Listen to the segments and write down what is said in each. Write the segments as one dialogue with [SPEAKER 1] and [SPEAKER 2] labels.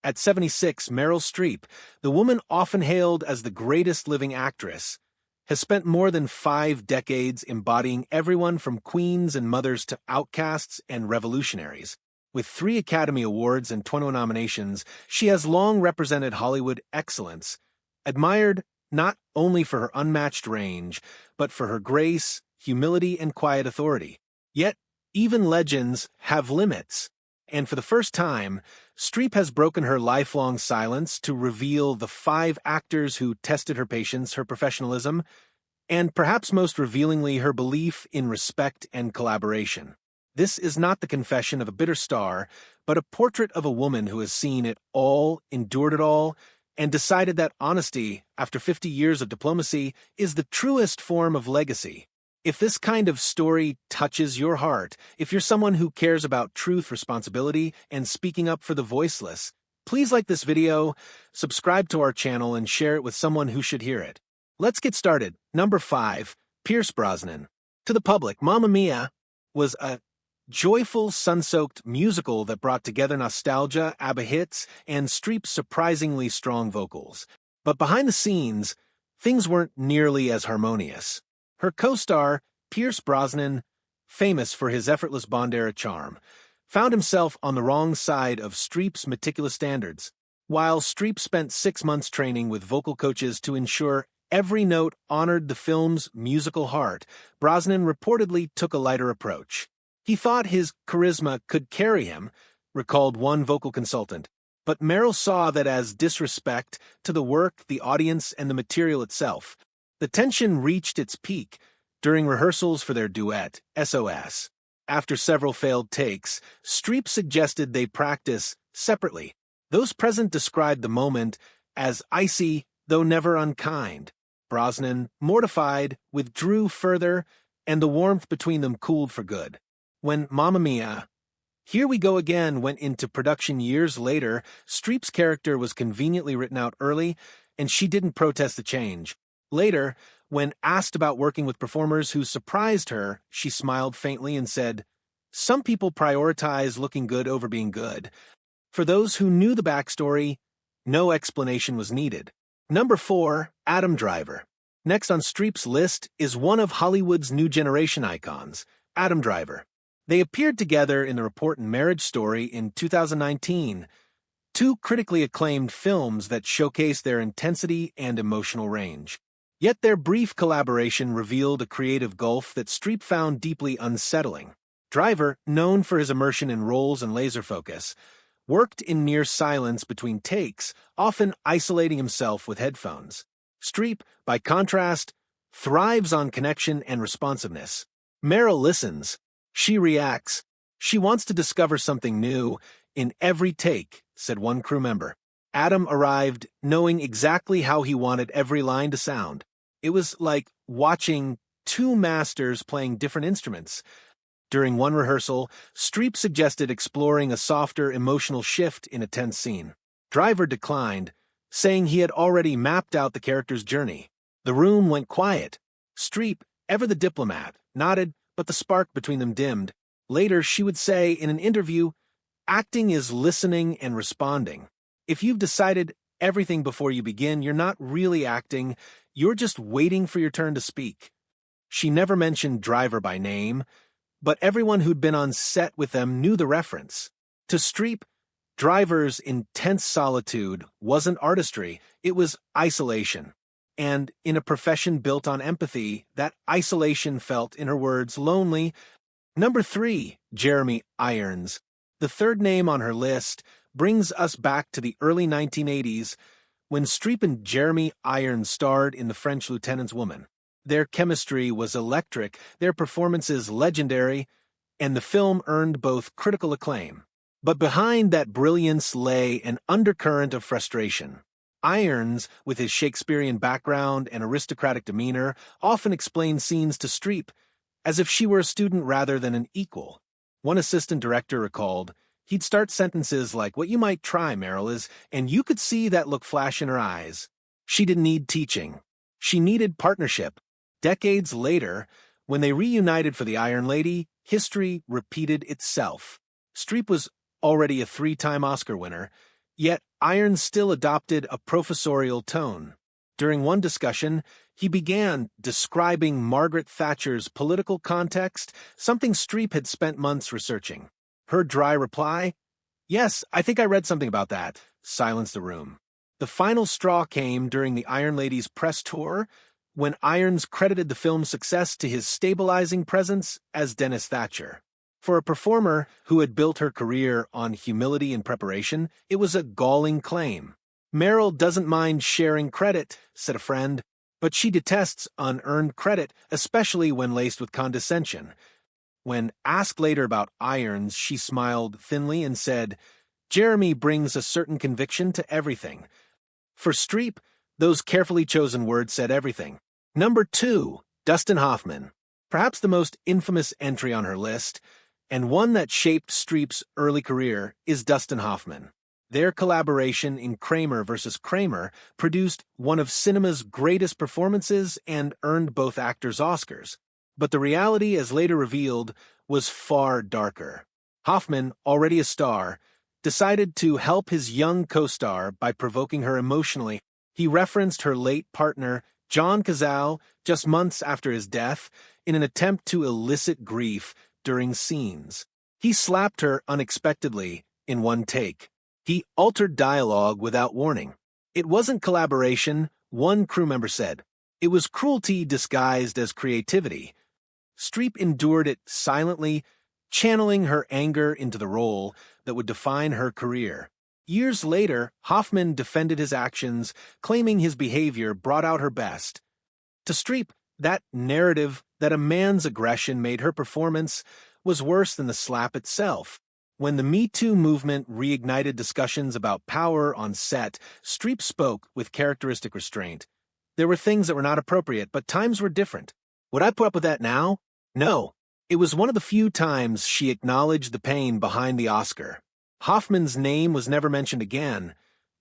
[SPEAKER 1] At 76, Meryl Streep, the woman often hailed as the greatest living actress, has spent more than 5 decades embodying everyone from queens and mothers to outcasts and revolutionaries. With 3 Academy Awards and 21 nominations, she has long represented Hollywood excellence, admired not only for her unmatched range, but for her grace, humility, and quiet authority. Yet, even legends have limits. And for the first time, Streep has broken her lifelong silence to reveal the 5 actors who tested her patience, her professionalism, and perhaps most revealingly her belief in respect and collaboration. This is not the confession of a bitter star, but a portrait of a woman who has seen it all, endured it all, and decided that honesty, after 50 years of diplomacy, is the truest form of legacy. If this kind of story touches your heart, if you're someone who cares about truth, responsibility, and speaking up for the voiceless, please like this video, subscribe to our channel, and share it with someone who should hear it. Let's get started. Number 5. Pierce Brosnan. To the public, Mamma Mia was a joyful, sun-soaked musical that brought together nostalgia, ABBA hits, and Streep's surprisingly strong vocals. But behind the scenes, things weren't nearly as harmonious. Her co-star, Pierce Brosnan, famous for his effortless Bond-era charm, found himself on the wrong side of Streep's meticulous standards. While Streep spent 6 months training with vocal coaches to ensure every note honored the film's musical heart, Brosnan reportedly took a lighter approach. He thought his charisma could carry him, recalled one vocal consultant, but Meryl saw that as disrespect to the work, the audience, and the material itself. The tension reached its peak during rehearsals for their duet, SOS. After several failed takes, Streep suggested they practice separately. Those present described the moment as icy, though never unkind. Brosnan, mortified, withdrew further, and the warmth between them cooled for good. When Mamma Mia, Here We Go Again went into production years later, Streep's character was conveniently written out early, and she didn't protest the change. Later, when asked about working with performers who surprised her, she smiled faintly and said, "Some people prioritize looking good over being good." For those who knew the backstory, no explanation was needed. Number 4, Adam Driver. Next on Streep's list is one of Hollywood's new generation icons, Adam Driver. They appeared together in The Report and Marriage Story in 2019, 2 critically acclaimed films that showcase their intensity and emotional range. Yet their brief collaboration revealed a creative gulf that Streep found deeply unsettling. Driver, known for his immersion in roles and laser focus, worked in near silence between takes, often isolating himself with headphones. Streep, by contrast, thrives on connection and responsiveness. Meryl listens. She reacts. She wants to discover something new in every take, said one crew member. Adam arrived knowing exactly how he wanted every line to sound. It was like watching 2 masters playing different instruments. During one rehearsal, Streep suggested exploring a softer emotional shift in a tense scene. Driver declined, saying he had already mapped out the character's journey. The room went quiet. Streep, ever the diplomat, nodded, but the spark between them dimmed. Later, she would say in an interview, "Acting is listening and responding. If you've decided everything before you begin, you're not really acting, you're just waiting for your turn to speak." She never mentioned Driver by name, but everyone who'd been on set with them knew the reference. To Streep, Driver's intense solitude wasn't artistry, it was isolation. And in a profession built on empathy, that isolation felt, in her words, lonely. Number 3, Jeremy Irons. The third name on her list brings us back to the early 1980s when Streep and Jeremy Irons starred in The French Lieutenant's Woman. Their chemistry was electric, their performances legendary, and the film earned both critical acclaim. But behind that brilliance lay an undercurrent of frustration. Irons, with his Shakespearean background and aristocratic demeanor, often explained scenes to Streep as if she were a student rather than an equal. One assistant director recalled, he'd start sentences like, "What you might try, Meryl, is," and you could see that look flash in her eyes. She didn't need teaching. She needed partnership. Decades later, when they reunited for The Iron Lady, history repeated itself. Streep was already a 3-time Oscar winner, yet Irons still adopted a professorial tone. During one discussion, he began describing Margaret Thatcher's political context, something Streep had spent months researching. Her dry reply, "Yes, I think I read something about that," silenced the room. The final straw came during the Iron Lady's press tour, when Irons credited the film's success to his stabilizing presence as Dennis Thatcher. For a performer who had built her career on humility and preparation, it was a galling claim. "Meryl doesn't mind sharing credit," said a friend, "but she detests unearned credit, especially when laced with condescension." When asked later about Irons, she smiled thinly and said, "Jeremy brings a certain conviction to everything." For Streep, those carefully chosen words said everything. Number 2, Dustin Hoffman. Perhaps the most infamous entry on her list, and one that shaped Streep's early career, is Dustin Hoffman. Their collaboration in Kramer vs. Kramer produced one of cinema's greatest performances and earned both actors Oscars. But the reality, as later revealed, was far darker. Hoffman, already a star, decided to help his young co-star by provoking her emotionally. He referenced her late partner, John Cazale, just months after his death, in an attempt to elicit grief during scenes. He slapped her unexpectedly in one take. He altered dialogue without warning. It wasn't collaboration, one crew member said. It was cruelty disguised as creativity. Streep endured it silently, channeling her anger into the role that would define her career. Years later, Hoffman defended his actions, claiming his behavior brought out her best. To Streep, that narrative that a man's aggression made her performance was worse than the slap itself. When the Me Too movement reignited discussions about power on set, Streep spoke with characteristic restraint. There were things that were not appropriate, but times were different. Would I put up with that now? No. It was one of the few times she acknowledged the pain behind the Oscar. Hoffman's name was never mentioned again,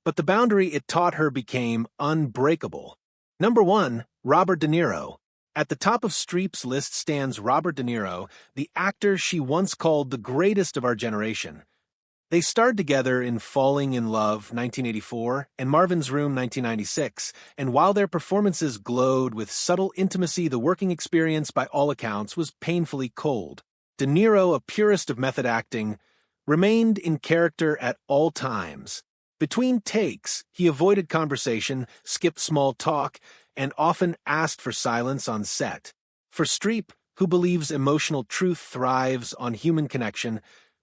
[SPEAKER 1] but the boundary it taught her became unbreakable. Number 1, Robert De Niro. At the top of Streep's list stands Robert De Niro, the actor she once called the greatest of our generation. They starred together in Falling in Love, 1984, and Marvin's Room, 1996, and while their performances glowed with subtle intimacy, the working experience, by all accounts, was painfully cold. De Niro, a purist of method acting, remained in character at all times. Between takes, he avoided conversation, skipped small talk, and often asked for silence on set. For Streep, who believes emotional truth thrives on human connection,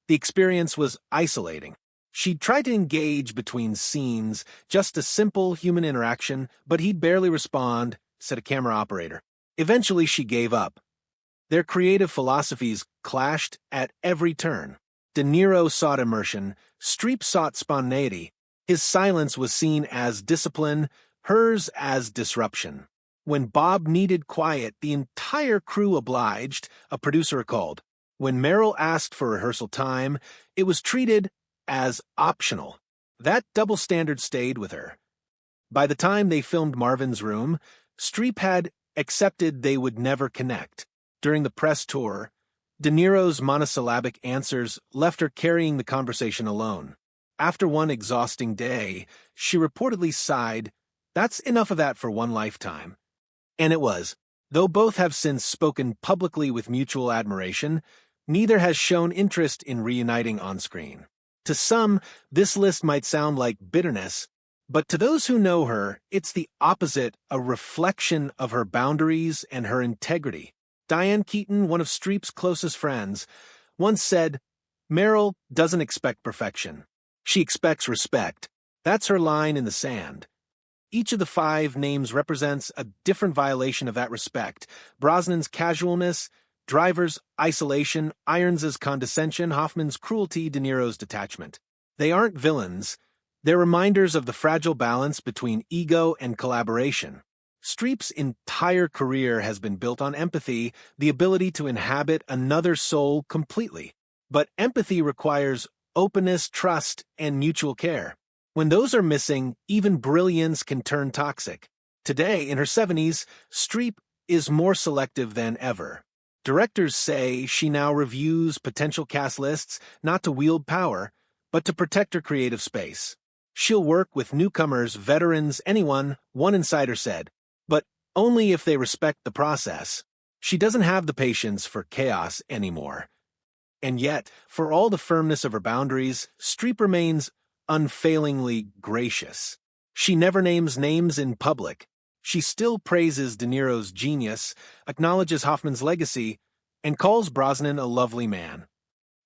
[SPEAKER 1] the experience was isolating. She tried to engage between scenes, just a simple human interaction, but he'd barely respond, said a camera operator. Eventually, she gave up. Their creative philosophies clashed at every turn. De Niro sought immersion, Streep sought spontaneity. His silence was seen as discipline, hers as disruption. When Bob needed quiet, the entire crew obliged, a producer recalled. When Meryl asked for rehearsal time, it was treated as optional. That double standard stayed with her. By the time they filmed Marvin's Room, Streep had accepted they would never connect. During the press tour, De Niro's monosyllabic answers left her carrying the conversation alone. After one exhausting day, she reportedly sighed, "That's enough of that for one lifetime." And it was. Though both have since spoken publicly with mutual admiration, neither has shown interest in reuniting on-screen. To some, this list might sound like bitterness, but to those who know her, it's the opposite, a reflection of her boundaries and her integrity. Diane Keaton, one of Streep's closest friends, once said, "Meryl doesn't expect perfection. She expects respect." That's her line in the sand. Each of the 5 names represents a different violation of that respect. Brosnan's casualness, Driver's isolation, Irons's condescension, Hoffman's cruelty, De Niro's detachment. They aren't villains. They're reminders of the fragile balance between ego and collaboration. Streep's entire career has been built on empathy, the ability to inhabit another soul completely. But empathy requires openness, trust, and mutual care. When those are missing, even brilliance can turn toxic. Today, in her 70s, Streep is more selective than ever. Directors say she now reviews potential cast lists not to wield power, but to protect her creative space. She'll work with newcomers, veterans, anyone, one insider said, but only if they respect the process. She doesn't have the patience for chaos anymore. And yet, for all the firmness of her boundaries, Streep remains unfailingly gracious. She never names names in public. She still praises De Niro's genius, acknowledges Hoffman's legacy, and calls Brosnan a lovely man.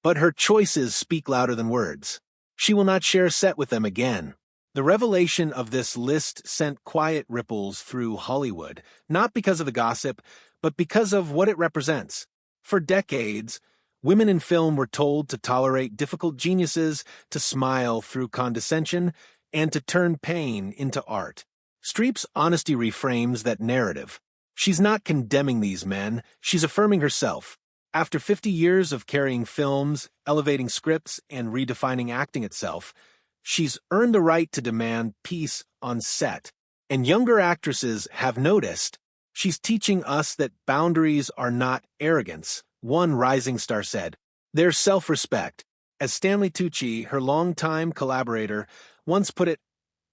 [SPEAKER 1] But her choices speak louder than words. She will not share a set with them again. The revelation of this list sent quiet ripples through Hollywood, not because of the gossip, but because of what it represents. For decades, women in film were told to tolerate difficult geniuses, to smile through condescension, and to turn pain into art. Streep's honesty reframes that narrative. She's not condemning these men, she's affirming herself. After 50 years of carrying films, elevating scripts, and redefining acting itself, she's earned the right to demand peace on set. And younger actresses have noticed. She's teaching us that boundaries are not arrogance. One rising star said, "They're self-respect." As Stanley Tucci, her longtime collaborator, once put it,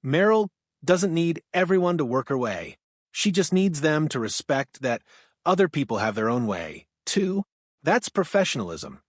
[SPEAKER 1] Meryl doesn't need everyone to work her way. She just needs them to respect that other people have their own way, too. That's professionalism.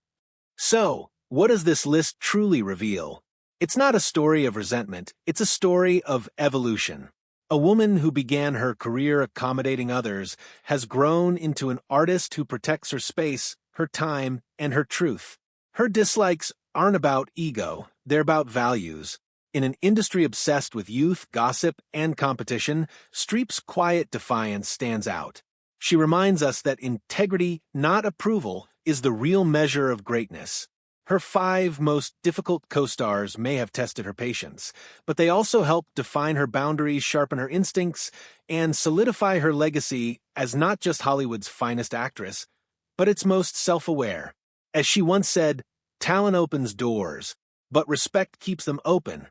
[SPEAKER 1] So, what does this list truly reveal? It's not a story of resentment, it's a story of evolution. A woman who began her career accommodating others has grown into an artist who protects her space, her time, and her truth. Her dislikes aren't about ego, they're about values. In an industry obsessed with youth, gossip, and competition, Streep's quiet defiance stands out. She reminds us that integrity, not approval, is the real measure of greatness. Her 5 most difficult co-stars may have tested her patience, but they also helped define her boundaries, sharpen her instincts, and solidify her legacy as not just Hollywood's finest actress, but its most self-aware. As she once said, "Talent opens doors, but respect keeps them open."